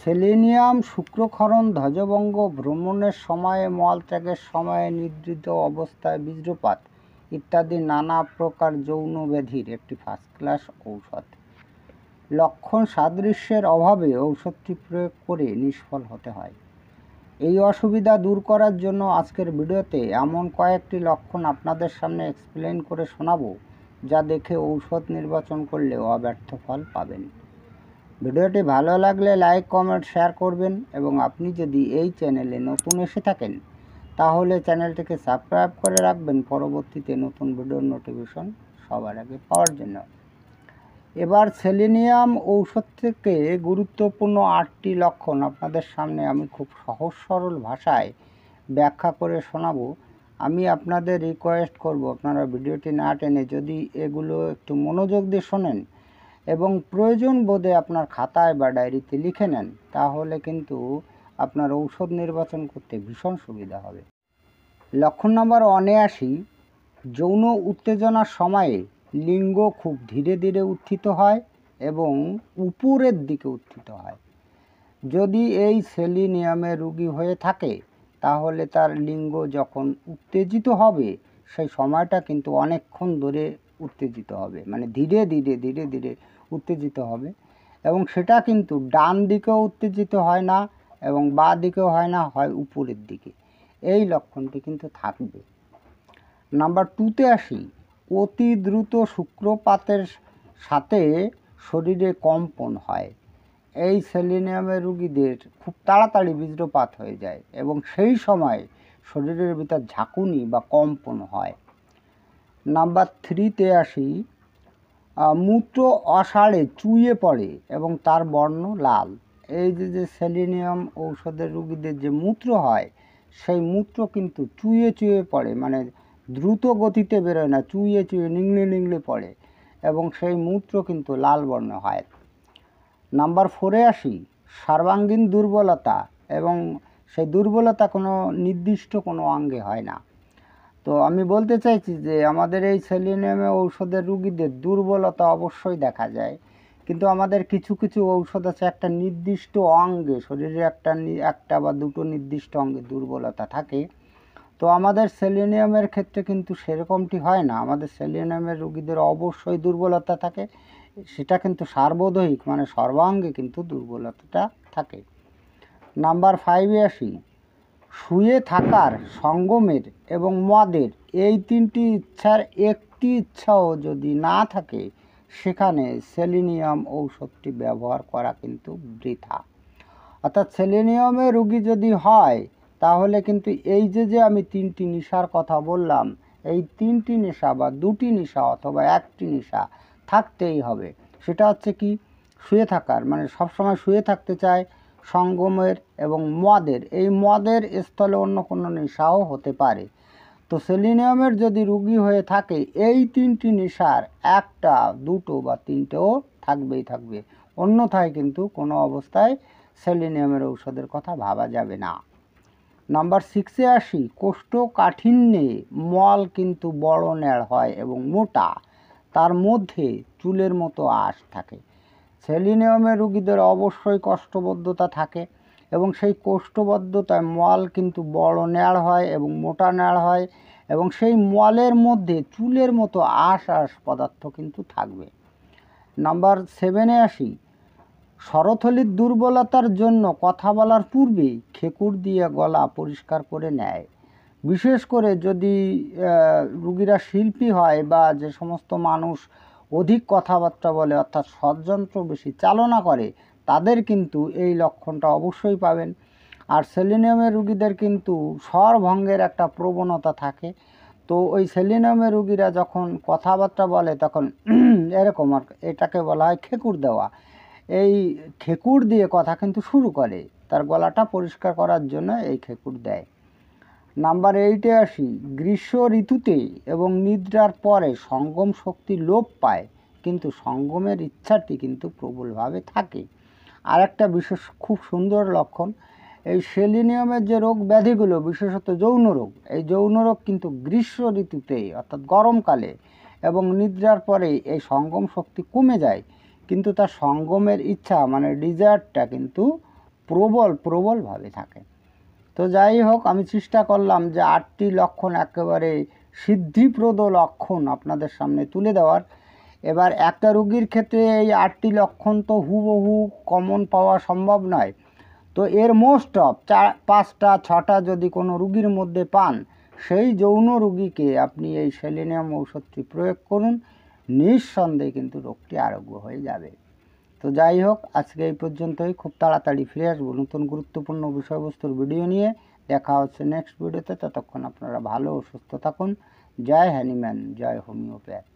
Selenium শুক্রক্ষরণ ধ্বজভঙ্গ ভ্রমণের সময়ে মলত্যাগের সময়ে নিদ্রিত অবস্থায় বীর্যপাত ইত্যাদি নানা প্রকার যৌন ব্যাধির একটি ফার্স্ট ক্লাস ঔষধ। লক্ষণ সাদৃশ্যের অভাবে ঔষধটি প্রয়োগ করে নিষ্ফল হতে হয়। এই অসুবিধা দূর করার জন্য আজকের ভিডিওতে এমন কয়েকটি লক্ষণ আপনাদের সামনে এক্সপ্লেন করে শোনাবো, যা দেখে ঔষধ নির্বাচন করলে অব্যর্থ ফল পাবেন। ভিডিওটি ভালো লাগলে লাইক, কমেন্ট, শেয়ার করবেন এবং আপনি যদি এই চ্যানেলে নতুন এসে থাকেন তাহলে চ্যানেলটিকে সাবস্ক্রাইব করে রাখবেন পরবর্তীতে নতুন ভিডিওর নোটিফিকেশন সবার আগে পাওয়ার জন্য। এবার সেলেনিয়াম ঔষধ থেকে গুরুত্বপূর্ণ 8টি লক্ষণ আপনাদের সামনে আমি খুব সহজ সরল ভাষায় ব্যাখ্যা করে শোনাবো। আমি আপনাদের রিকোয়েস্ট করব আপনারা ভিডিওটি না টেনে যদি এগুলো একটু মনোযোগ দিয়ে শোনেন এবং প্রয়োজন বোধে আপনার খাতায় বা ডায়েরিতে লিখে নেন, তাহলে কিন্তু আপনার ঔষধ নির্বাচন করতে ভীষণ সুবিধা হবে। লক্ষণ নম্বর 79, যৌন উত্তেজনার সময়ে লিঙ্গ খুব ধীরে ধীরে উত্থিত হয় এবং উপরের দিকে উত্থিত হয়। যদি এই সেলেনিয়ামের রোগী হয়ে থাকে তাহলে তার লিঙ্গ যখন উত্তেজিত হবে সেই সময়টা কিন্তু অনেকক্ষণ ধরে উত্তেজিত হবে, মানে ধীরে ধীরে ধীরে ধীরে উত্তেজিত হবে এবং সেটা কিন্তু ডান দিকেও উত্তেজিত হয় না এবং বাঁ দিকেও হয় না, হয় উপরের দিকে। এই লক্ষণটি কিন্তু থাকবে। নাম্বার 2তে আসি, অতি দ্রুত শুক্রপাতের সাথে শরীরে কম্পন হয়। এই সেলেনিয়ামের রোগীদের খুব তাড়াতাড়ি বীর্যপাত হয়ে যায় এবং সেই সময় শরীরের ভিতর ঝাঁকুনি বা কম্পন হয়। নাম্বার 3তে আসি, মূত্র অসাড়ে চুইয়ে পড়ে এবং তার বর্ণ লাল। এই যে সেলেনিয়াম ঔষধের রোগীদের যে মূত্র হয় সেই মূত্র কিন্তু চুইয়ে চুইয়ে পড়ে, মানে দ্রুত গতিতে বেরোয় না, চুইয়ে চুইয়ে নিংড়ে নিংড়ে পড়ে এবং সেই মূত্র কিন্তু লাল বর্ণ হয়। নাম্বার 4এ আসি, সর্বাঙ্গীন দুর্বলতা, এবং সেই দুর্বলতা কোনো নির্দিষ্ট কোনো অঙ্গে হয় না। তো আমি বলতে চাইছি যে আমাদের এই সেলেনিয়ামে ঔষধের রোগীদের দুর্বলতা অবশ্যই দেখা যায়, কিন্তু আমাদের কিছু কিছু ঔষধ আছে একটা নির্দিষ্ট অঙ্গে, শরীরে একটা বা দুটো নির্দিষ্ট অঙ্গে দুর্বলতা থাকে। তো আমাদের সেলেনিয়ামের ক্ষেত্রে কিন্তু সেরকমটি হয় না। আমাদের সেলেনিয়ামের রোগীদের অবশ্যই দুর্বলতা থাকে, সেটা কিন্তু সার্বদৈহিক, মানে সর্বাঙ্গে কিন্তু দুর্বলতাটা থাকে। নাম্বার 5এ আসি, শুয়ে থাকার, সঙ্গমের এবং মদের এই 3টি ইচ্ছার একটি ইচ্ছাও যদি না থাকে সেখানে সেলেনিয়াম ঔষধটি ব্যবহার করা কিন্তু বৃথা। অর্থাৎ সেলেনিয়ামের রোগী যদি হয় তাহলে কিন্তু এই যে আমি 3টি নেশার কথা বললাম, এই 3টি নেশা বা 2টি নেশা অথবা 1টি নেশা থাকতেই হবে। সেটা হচ্ছে কি, শুয়ে থাকার, মানে সবসময় শুয়ে থাকতে চায়, সঙ্গমের এবং মদের, এই মদের স্থলে অন্য কোনো নেশাও হতে পারে। তো সেলেনিয়ামের যদি রোগী হয়ে থাকে এই 3টি নেশার একটা, দুটো বা 3টেও থাকবেই থাকবে, অন্যথায় কিন্তু কোনো অবস্থায় সেলেনিয়ামের ঔষধের কথা ভাবা যাবে না। নাম্বার 6এ আসি, কোষ্ঠকাঠিন্যে মল কিন্তু বড় ন্যাড় হয় এবং মোটা, তার মধ্যে চুলের মতো আঁশ থাকে। সেলেনিয়ামের রোগীদের অবশ্যই কোষ্ঠবদ্ধতা থাকে এবং সেই কোষ্ঠবদ্ধতায় মল কিন্তু বড় ন্যাড় হয় এবং মোটা ন্যাড় হয় এবং সেই মলের মধ্যে চুলের মতো আঁশ পদার্থ কিন্তু থাকবে। নাম্বার 7এ আসি, স্বরথলির দুর্বলতার জন্য কথা বলার পূর্বেই খেকুর দিয়ে গলা পরিষ্কার করে নেয়। বিশেষ করে যদি রোগীরা শিল্পী হয় বা যে সমস্ত মানুষ অধিক কথাবার্তা বলে, অর্থাৎ ষড়যন্ত্র বেশি চালনা করে, তাদের কিন্তু এই লক্ষণটা অবশ্যই পাবেন। আর সেলেনিয়ামের রোগীদের কিন্তু স্বরভঙ্গের একটা প্রবণতা থাকে। তো ওই সেলেনিয়ামের রোগীরা যখন কথাবার্তা বলে তখন এরকম, আর এটাকে বলা হয় খেকুর দেওয়া। এই খেকুর দিয়ে কথা কিন্তু শুরু করে, তার গলাটা পরিষ্কার করার জন্য এই খেকুর দেয়। নাম্বার 8এ আসি, গ্রীষ্ম ঋতুতে এবং নিদ্রার পরে সঙ্গম শক্তি লোপ পায়, কিন্তু সঙ্গমের ইচ্ছাটি কিন্তু প্রবলভাবে থাকে। আর একটা বিশেষ খুব সুন্দর লক্ষণ, এই সেলেনিয়ামের যে রোগ ব্যাধিগুলো, বিশেষত যৌন রোগ, এই যৌন রোগ কিন্তু গ্রীষ্ম ঋতুতে অর্থাৎ গরমকালে এবং নিদ্রার পরে এই সঙ্গম শক্তি কমে যায়, কিন্তু তার সঙ্গমের ইচ্ছা মানে ডিজায়ারটা কিন্তু প্রবলভাবে থাকে। তো যাই হোক, আমি চেষ্টা করলাম যে 8টি লক্ষণ একেবারে সিদ্ধিপ্রদ লক্ষণ আপনাদের সামনে তুলে দেওয়ার। এবার একটা রোগীর ক্ষেত্রে এই 8টি লক্ষণ তো হুবহু কমন পাওয়া সম্ভব নয়। তো এর মোস্ট অফ 5টা 6টা যদি কোনো রোগীর মধ্যে পান, সেই যৌন রোগীকে আপনি এই সেলেনিয়াম ঔষধটি প্রয়োগ করুন, নিঃসন্দেহে কিন্তু রোগটি আরোগ্য হয়ে যাবে। তো যাই হোক, আজকে এই পর্যন্তই। খুব তাড়াতাড়ি ফিরে আসবো নতুন গুরুত্বপূর্ণ বিষয়বস্তুর ভিডিও নিয়ে। দেখা হচ্ছে নেক্সট ভিডিওতে। ততক্ষণ আপনারা ভালো ও সুস্থ থাকুন। জয় হ্যানিম্যান, জয় হোমিওপ্যাথ।